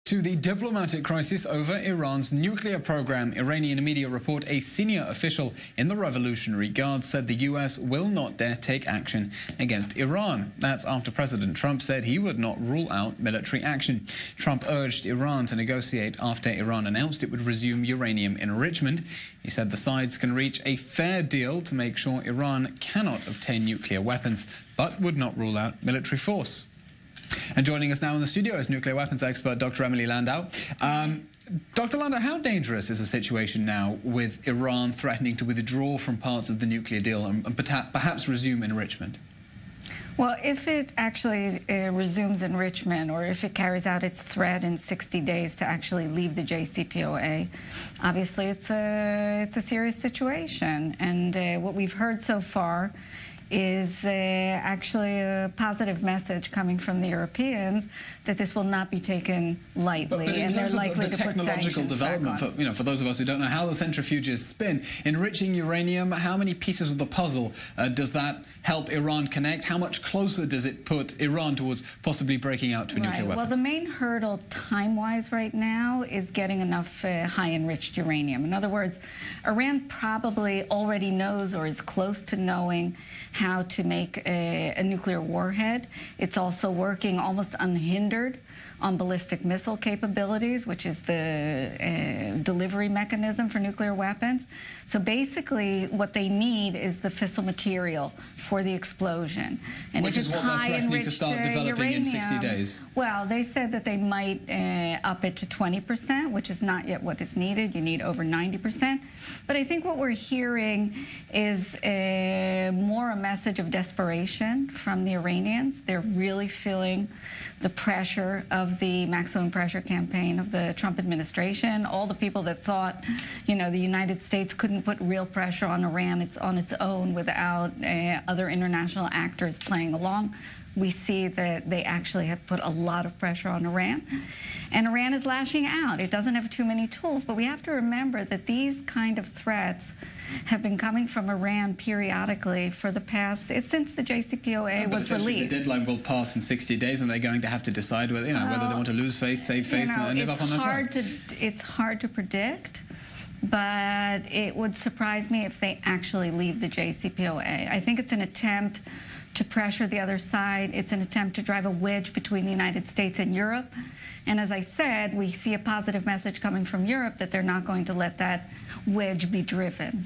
To the diplomatic crisis over Iran's nuclear program, Iranian media report a senior official in the Revolutionary Guard said the U.S. will not dare take action against Iran. That's after President Trump said he would not rule out military action. Trump urged Iran to negotiate after Iran announced it would resume uranium enrichment. He said the sides can reach a fair deal to make sure Iran cannot obtain nuclear weapons, but would not rule out military force. And joining us now in the studio is nuclear weapons expert Dr. Emily Landau. Dr. Landau, how dangerous is the situation now with Iran threatening to withdraw from parts of the nuclear deal and perhaps resume enrichment? Well, if it actually resumes enrichment, or if it carries out its threat in 60 days to actually leave the JCPOA, obviously it's a serious situation. And what we've heard so far is actually a positive message coming from the Europeans that this will not be taken lightly, and they're likely to put technological development. For those of us who don't know how the centrifuges spin, enriching uranium, how many pieces of the puzzle does that help Iran connect? How much closer does it put Iran towards possibly breaking out to a nuclear weapon? Well, the main hurdle time-wise right now is getting enough high-enriched uranium. In other words, Iran probably already knows or is close to knowing how to make a nuclear warhead. It's also working almost unhindered on ballistic missile capabilities, which is the delivery mechanism for nuclear weapons. So basically, what they need is the fissile material for the explosion. And which is what they're threatening to start developing uranium, in 60 days. Well, they said that they might up it to 20%, which is not yet what is needed. You need over 90%. But I think what we're hearing is more a message of desperation from the Iranians. They're really feeling the pressure of the maximum pressure campaign of the Trump administration. All the people that thought, the United States couldn't put real pressure on Iran on its own without other international actors playing along. We see that they actually have put a lot of pressure on Iran. And Iran is lashing out. It doesn't have too many tools, but we have to remember that these kind of threats have been coming from Iran periodically for the past, since the JCPOA was released. The deadline will pass in 60 days, and they're going to have to decide whether, whether they want to lose face, save face, and live up on their threat. It's hard to predict, but it would surprise me if they actually leave the JCPOA. I think it's an attempt to pressure the other side. It's an attempt to drive a wedge between the United States and Europe. And as I said, we see a positive message coming from Europe that they're not going to let that wedge be driven.